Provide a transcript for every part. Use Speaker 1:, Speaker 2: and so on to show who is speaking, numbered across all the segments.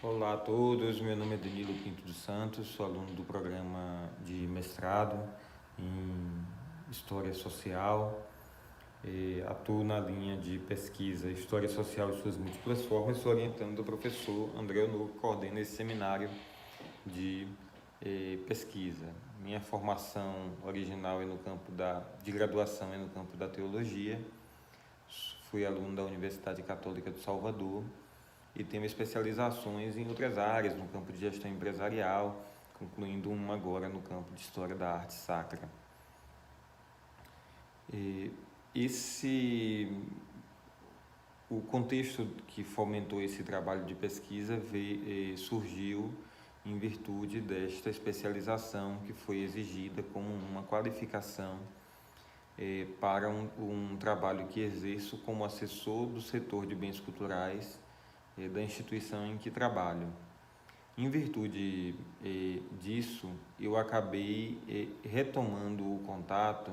Speaker 1: Olá a todos, meu nome é Danilo Pinto dos Santos, sou aluno do programa de mestrado em História Social, atuo na linha de pesquisa História Social e suas múltiplas formas, sou orientando do professor André Honor, que coordena esse seminário de pesquisa. Minha formação original de graduação é no campo da teologia, fui aluno da Universidade Católica de Salvador, e tenho especializações em outras áreas, no campo de gestão empresarial, concluindo uma agora no campo de História da Arte Sacra. O contexto que fomentou esse trabalho de pesquisa surgiu em virtude desta especialização que foi exigida como uma qualificação para um trabalho que exerço como assessor do setor de bens culturais da instituição em que trabalho. Em virtude disso, eu acabei retomando o contato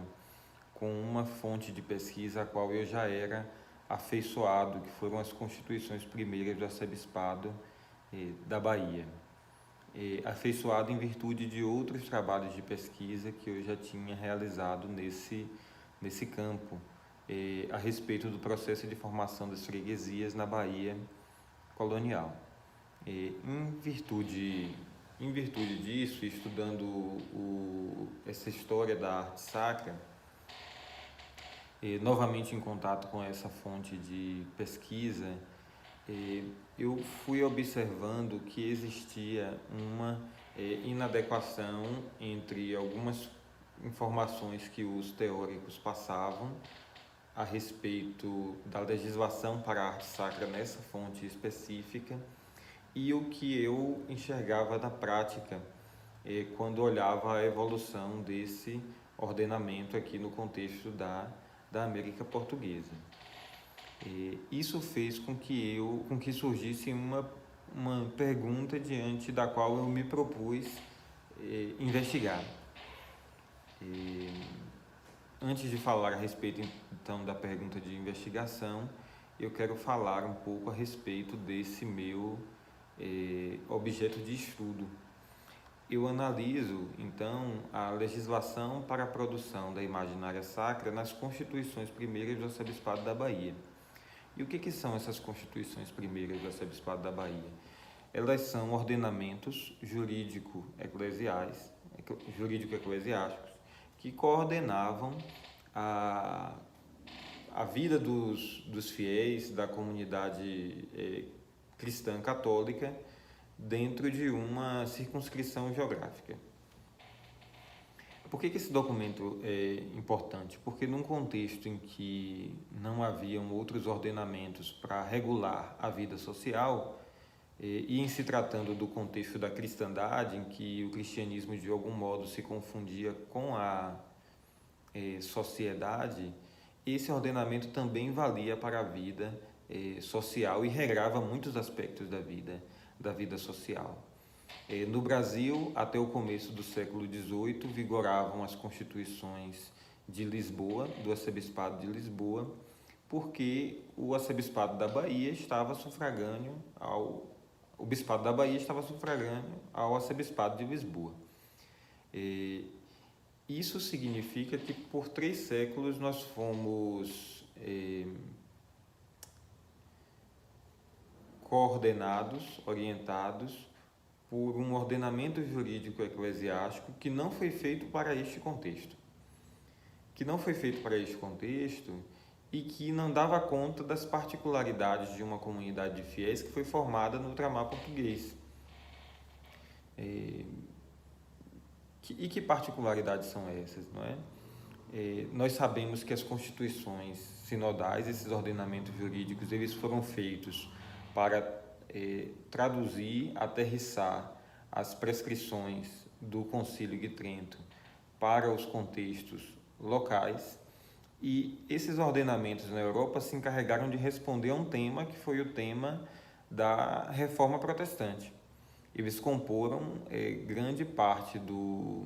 Speaker 1: com uma fonte de pesquisa a qual eu já era afeiçoado, que foram as constituições primeiras do arcebispado da Bahia. Afeiçoado em virtude de outros trabalhos de pesquisa que eu já tinha realizado nesse campo, a respeito do processo de formação das freguesias na Bahia colonial. Em virtude disso, estudando essa história da arte sacra, novamente em contato com essa fonte de pesquisa, eu fui observando que existia uma inadequação entre algumas informações que os teóricos passavam a respeito da legislação para a arte sacra nessa fonte específica e o que eu enxergava na prática quando olhava a evolução desse ordenamento aqui no contexto da América Portuguesa. Isso fez com que surgisse uma pergunta diante da qual eu me propus investigar. Antes de falar a respeito, então, da pergunta de investigação, eu quero falar um pouco a respeito desse meu objeto de estudo. Eu analiso, então, a legislação para a produção da imaginária sacra nas constituições primeiras do arcebispado da Bahia. E o que são essas constituições primeiras do arcebispado da Bahia? Elas são ordenamentos jurídico-eclesiásticos que coordenavam a vida dos fiéis da comunidade cristã católica dentro de uma circunscrição geográfica. Por que esse documento é importante? Porque num contexto em que não haviam outros ordenamentos para regular a vida social, e em se tratando do contexto da cristandade, em que o cristianismo de algum modo se confundia com a sociedade, esse ordenamento também valia para a vida social e regrava muitos aspectos da vida social. No Brasil, até o começo do século XVIII, vigoravam as constituições de Lisboa, do arcebispado de Lisboa, porque o arcebispado da Bahia estava sufragâneo o bispado da Bahia estava sufragâneo ao arcebispado de Lisboa. Isso significa que por 3 séculos nós fomos coordenados, orientados por um ordenamento jurídico eclesiástico que não foi feito para este contexto. E que não dava conta das particularidades de uma comunidade de fiéis que foi formada no ultramar português. E que particularidades são essas, não é? Nós sabemos que as constituições sinodais, esses ordenamentos jurídicos, eles foram feitos para traduzir, aterrissar as prescrições do Concílio de Trento para os contextos locais, e esses ordenamentos na Europa se encarregaram de responder a um tema que foi o tema da Reforma Protestante. Eles comporam grande parte do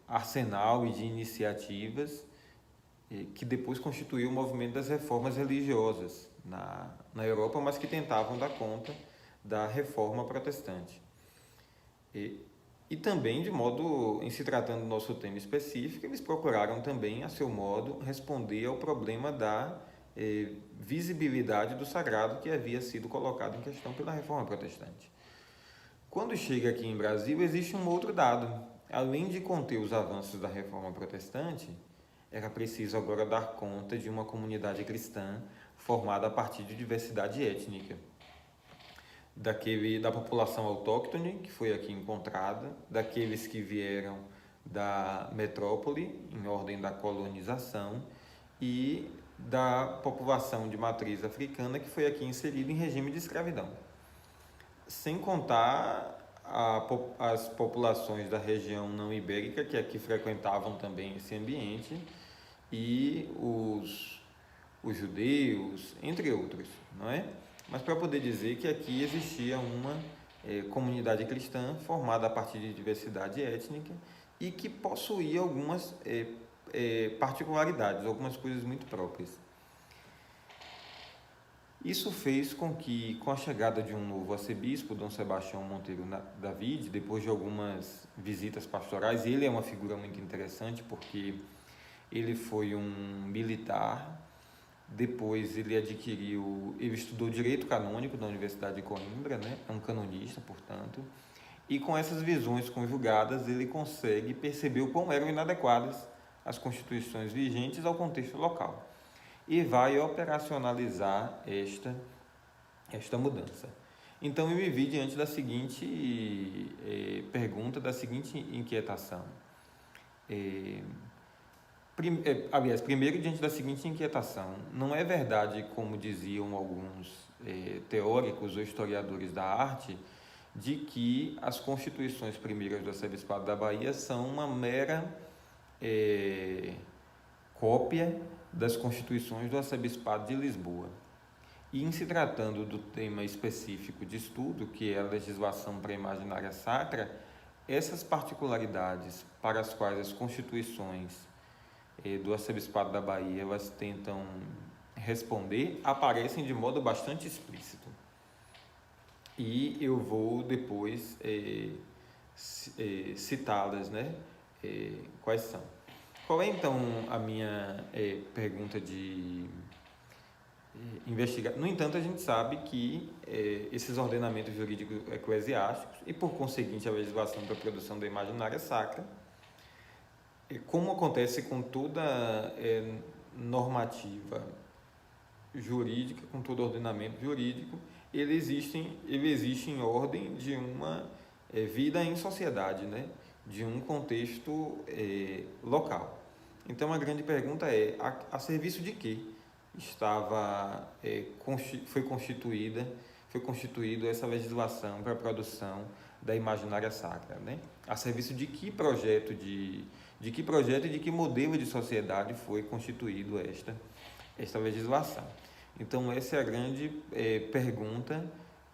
Speaker 1: arsenal e de iniciativas que depois constituiu o movimento das reformas religiosas na Europa, mas que tentavam dar conta da Reforma Protestante. E também, em se tratando do nosso tema específico, eles procuraram também, a seu modo, responder ao problema da visibilidade do sagrado que havia sido colocado em questão pela Reforma Protestante. Quando chega aqui em Brasil, existe um outro dado. Além de conter os avanços da Reforma Protestante, era preciso agora dar conta de uma comunidade cristã formada a partir de diversidade étnica. Da população autóctone, que foi aqui encontrada, daqueles que vieram da metrópole, em ordem da colonização, e da população de matriz africana, que foi aqui inserida em regime de escravidão. Sem contar as populações da região não ibérica, que aqui frequentavam também esse ambiente, e os judeus, entre outros, não é? Mas para poder dizer que aqui existia uma comunidade cristã formada a partir de diversidade étnica e que possuía algumas particularidades, algumas coisas muito próprias. Isso fez com que, com a chegada de um novo arcebispo, Dom Sebastião Monteiro David, depois de algumas visitas pastorais, ele é uma figura muito interessante porque ele foi um militar. Depois ele estudou Direito Canônico na Universidade de Coimbra, né? É um canonista, portanto, e com essas visões conjugadas ele consegue perceber o quão eram inadequadas as constituições vigentes ao contexto local e vai operacionalizar esta mudança. Então eu me vi diante da seguinte pergunta, da seguinte inquietação. Primeiro, diante da seguinte inquietação: não é verdade, como diziam alguns teóricos ou historiadores da arte, de que as constituições primeiras do Arcebispado da Bahia são uma mera cópia das constituições do Arcebispado de Lisboa. E em se tratando do tema específico de estudo, que é a legislação pré-imaginária sacra, essas particularidades para as quais as constituições do Arcebispado da Bahia elas tentam responder aparecem de modo bastante explícito. E eu vou depois citá-las, né? Quais são? Qual é então a minha pergunta de investigar? No entanto, a gente sabe que esses ordenamentos jurídicos eclesiásticos e, por conseguinte, a legislação para a produção da imaginária sacra, como acontece com toda normativa jurídica, com todo ordenamento jurídico, ele existe em ordem de uma vida em sociedade, né? De um contexto local. Então a grande pergunta é: a serviço de que foi constituída essa legislação para a produção da imaginária sacra, né? A serviço de que projeto e de que modelo de sociedade foi constituído esta legislação? Então essa é a grande pergunta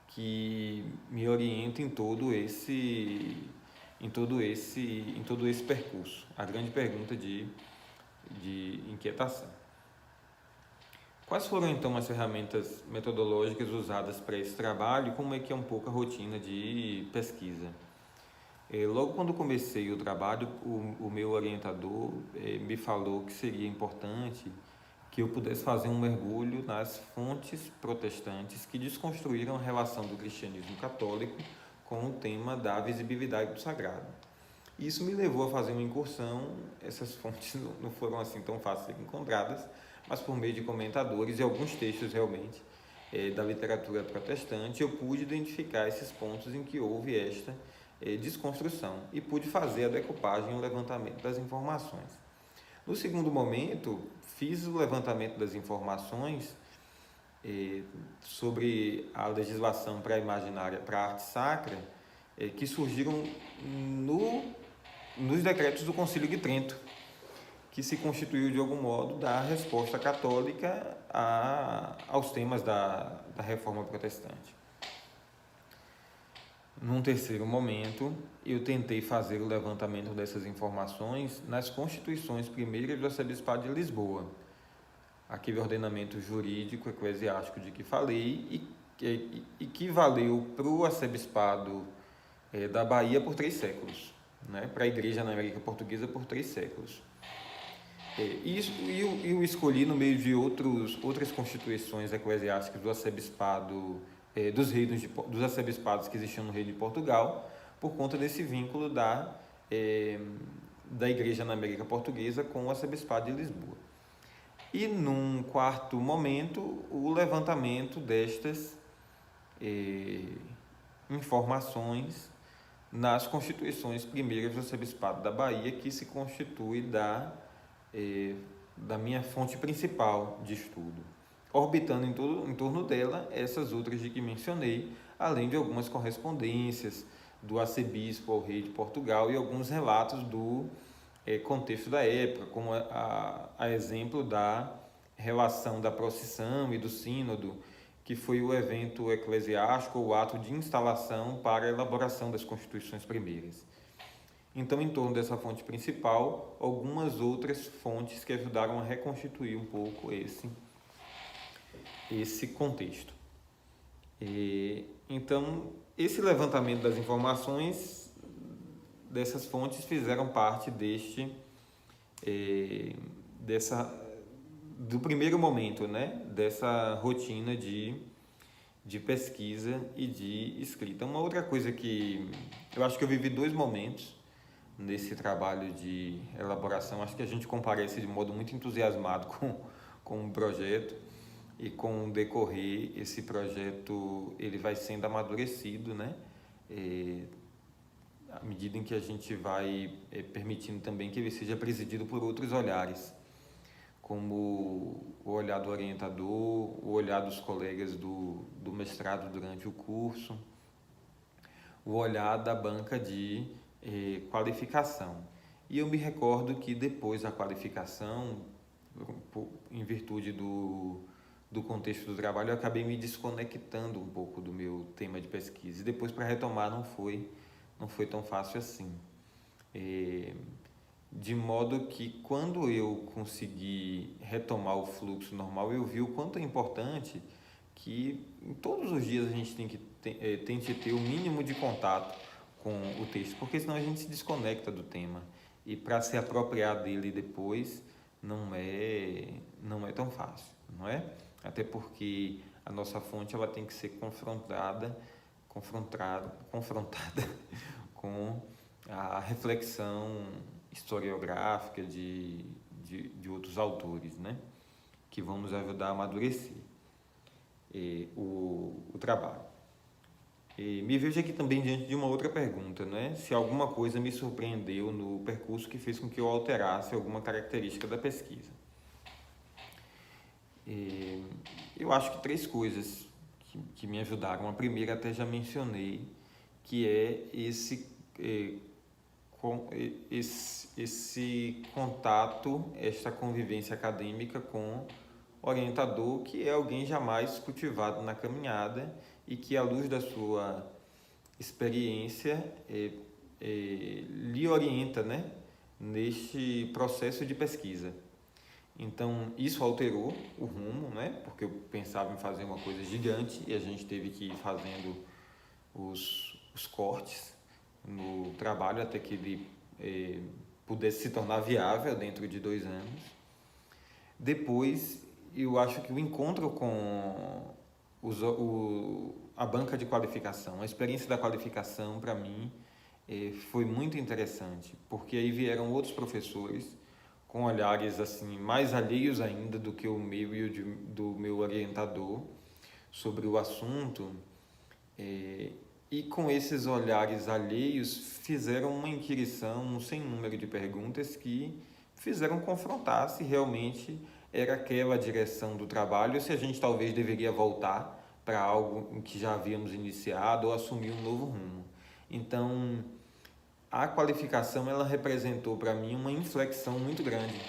Speaker 1: que me orienta em todo esse percurso, a grande pergunta de inquietação. Quais foram então as ferramentas metodológicas usadas para esse trabalho e como é que é um pouco a rotina de pesquisa? Logo quando comecei o trabalho, o meu orientador me falou que seria importante que eu pudesse fazer um mergulho nas fontes protestantes que desconstruíram a relação do cristianismo católico com o tema da visibilidade do sagrado. Isso me levou a fazer uma incursão. Essas fontes não foram assim tão fáceis de ser encontradas, mas por meio de comentadores e alguns textos realmente da literatura protestante, eu pude identificar esses pontos em que houve esta desconstrução e pude fazer a decupagem e o levantamento das informações. No segundo momento, fiz o levantamento das informações sobre a legislação pré-imaginária para a arte sacra que surgiram nos decretos do Concílio de Trento, que se constituiu de algum modo da resposta católica aos temas da Reforma Protestante. Num terceiro momento, eu tentei fazer o levantamento dessas informações nas constituições primeiras do Arcebispado de Lisboa, aquele ordenamento jurídico eclesiástico de que falei e que equivaleu para o arcebispado da Bahia por 3 séculos, né? Para a Igreja na América Portuguesa por 3 séculos. E eu escolhi no meio de outras constituições eclesiásticas do arcebispado, dos arcebispados que existiam no Reino de Portugal, por conta desse vínculo da Igreja na América Portuguesa com o arcebispado de Lisboa. E num quarto momento, o levantamento destas informações nas constituições primeiras do arcebispado da Bahia, que se constitui da minha fonte principal de estudo, orbitando em torno dela essas outras de que mencionei, além de algumas correspondências do arcebispo ao rei de Portugal e alguns relatos do contexto da época, como a exemplo da relação da procissão e do sínodo, que foi o evento eclesiástico ou ato de instalação para a elaboração das constituições primeiras. Então, em torno dessa fonte principal, algumas outras fontes que ajudaram a reconstituir um pouco esse contexto. Então, esse levantamento das informações dessas fontes fizeram parte do primeiro momento, né, dessa rotina de pesquisa e de escrita. Uma outra coisa que eu acho que eu vivi 2 momentos nesse trabalho de elaboração. Acho que a gente comparece de modo muito entusiasmado com o projeto, e com o decorrer esse projeto ele vai sendo amadurecido, né? À medida em que a gente vai permitindo também que ele seja presidido por outros olhares, como o olhar do orientador, o olhar dos colegas do mestrado durante o curso, o olhar da banca de qualificação. E eu me recordo que depois da qualificação, em virtude do contexto do trabalho, eu acabei me desconectando um pouco do meu tema de pesquisa. E depois, para retomar, não foi tão fácil assim. De modo que, quando eu consegui retomar o fluxo normal, eu vi o quanto é importante que em todos os dias a gente tente ter o mínimo de contato com o texto, porque senão a gente se desconecta do tema, e para se apropriar dele depois não é tão fácil, não é? Até porque a nossa fonte ela tem que ser confrontada com a reflexão historiográfica de outros autores, né? Que vão nos ajudar a amadurecer o trabalho. Me vejo aqui também diante de uma outra pergunta, né? Se alguma coisa me surpreendeu no percurso que fez com que eu alterasse alguma característica da pesquisa. Eu acho que 3 coisas que me ajudaram. A primeira até já mencionei, que é esse contato, esta convivência acadêmica com orientador, que é alguém jamais cultivado na caminhada e que, à luz da sua experiência, lhe orienta, né, neste processo de pesquisa. Então, isso alterou o rumo, né, porque eu pensava em fazer uma coisa gigante e a gente teve que ir fazendo os cortes no trabalho até que ele pudesse se tornar viável dentro de 2 anos. Depois, eu acho que o encontro com a banca de qualificação, a experiência da qualificação, para mim, foi muito interessante, porque aí vieram outros professores com olhares assim mais alheios ainda do que o meu e do meu orientador sobre o assunto, e com esses olhares alheios fizeram uma inquirição, um sem número de perguntas que fizeram confrontar se realmente era aquela a direção do trabalho, ou se a gente talvez deveria voltar para algo em que já havíamos iniciado ou assumir um novo rumo. Então, a qualificação ela representou para mim uma inflexão muito grande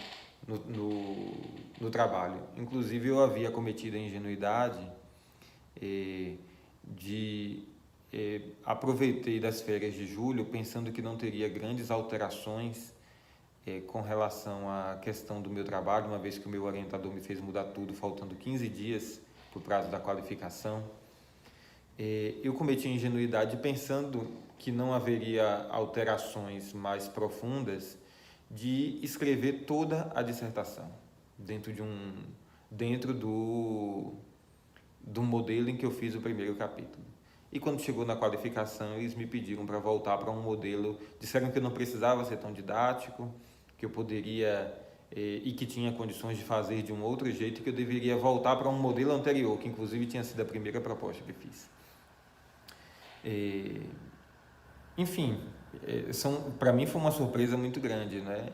Speaker 1: no trabalho. Inclusive, eu havia cometido a ingenuidade aproveitei das férias de julho pensando que não teria grandes alterações com relação à questão do meu trabalho, uma vez que o meu orientador me fez mudar tudo, faltando 15 dias para o prazo da qualificação. eu cometi a ingenuidade pensando que não haveria alterações mais profundas de escrever toda a dissertação dentro do modelo em que eu fiz o primeiro capítulo. E quando chegou na qualificação, eles me pediram para voltar para um modelo, disseram que eu não precisava ser tão didático, que eu poderia e que tinha condições de fazer de um outro jeito, que eu deveria voltar para um modelo anterior, que inclusive tinha sido a primeira proposta que fiz. Enfim, para mim foi uma surpresa muito grande, né?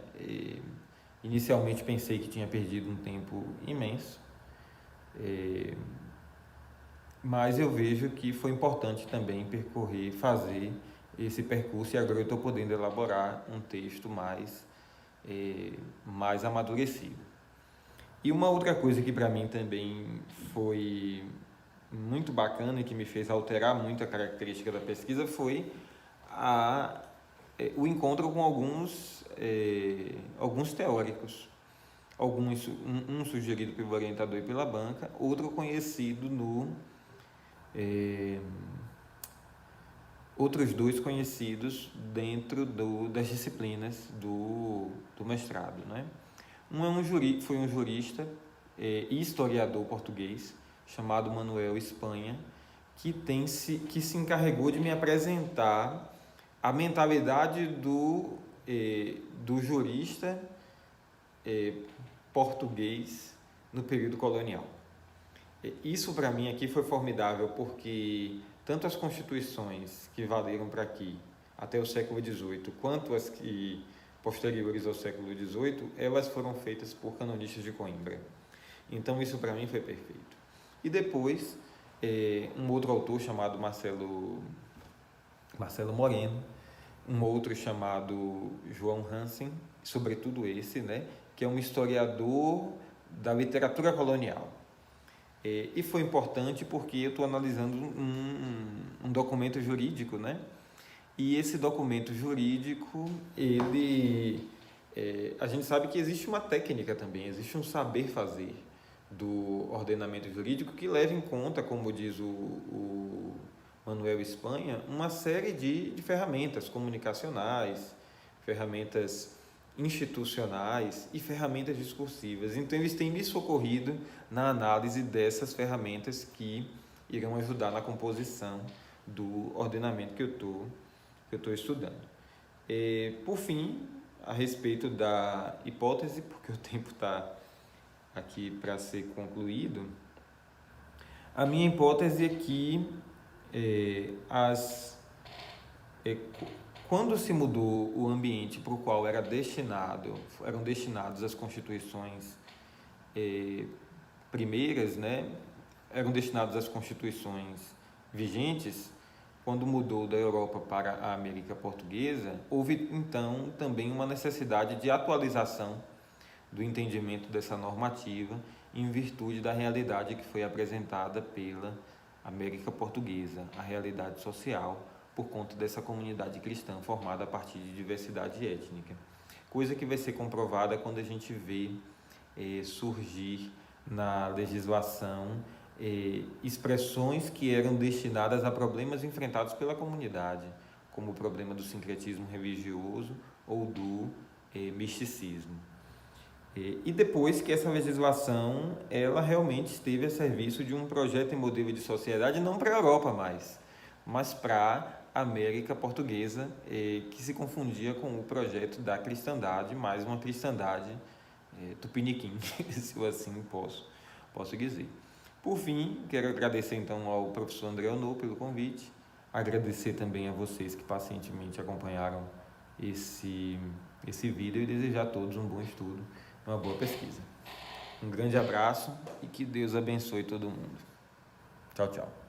Speaker 1: Inicialmente pensei que tinha perdido um tempo imenso, mas eu vejo que foi importante também fazer esse percurso, e agora eu estou podendo elaborar um texto mais amadurecido. E uma outra coisa que para mim também foi muito bacana e que me fez alterar muito a característica da pesquisa foi o encontro com alguns teóricos. Um sugerido pelo orientador e pela banca, outro conhecido outros dois conhecidos dentro das disciplinas do mestrado, né? Foi um jurista e historiador português chamado Manuel Espanha, que se encarregou de me apresentar a mentalidade do jurista português no período colonial. Isso para mim aqui foi formidável, porque tanto as constituições que valeram para aqui até o século XVIII, quanto as que posteriores ao século XVIII, elas foram feitas por canonistas de Coimbra. Então isso para mim foi perfeito. E depois, um outro autor chamado Marcelo Moreno, um outro chamado João Hansen, sobretudo esse, né, que é um historiador da literatura colonial. E foi importante porque eu estou analisando um documento jurídico, né? E esse documento jurídico, a gente sabe que existe uma técnica também, existe um saber fazer do ordenamento jurídico que leva em conta, como diz o Manuel Espanha, uma série de ferramentas comunicacionais, ferramentas institucionais e ferramentas discursivas. Então, eles têm me socorrido na análise dessas ferramentas que irão ajudar na composição do ordenamento que eu estou estudando. Por fim, a respeito da hipótese, porque o tempo está aqui para ser concluído, a minha hipótese é que quando se mudou o ambiente para o qual eram destinados as constituições primeiras, né, eram destinadas às constituições vigentes, quando mudou da Europa para a América Portuguesa, houve então também uma necessidade de atualização do entendimento dessa normativa em virtude da realidade que foi apresentada pela América Portuguesa, a realidade social, por conta dessa comunidade cristã formada a partir de diversidade étnica. Coisa que vai ser comprovada quando a gente vê surgir na legislação expressões que eram destinadas a problemas enfrentados pela comunidade, como o problema do sincretismo religioso ou do misticismo. E depois que essa legislação ela realmente esteve a serviço de um projeto e modelo de sociedade não para a Europa mais, mas para a América Portuguesa, que se confundia com o projeto da cristandade, mais uma cristandade tupiniquim, se eu assim posso dizer. Por fim, quero agradecer então ao professor André Honor pelo convite, agradecer também a vocês que pacientemente acompanharam esse vídeo e desejar a todos um bom estudo, uma boa pesquisa. Um grande abraço e que Deus abençoe todo mundo. Tchau, tchau.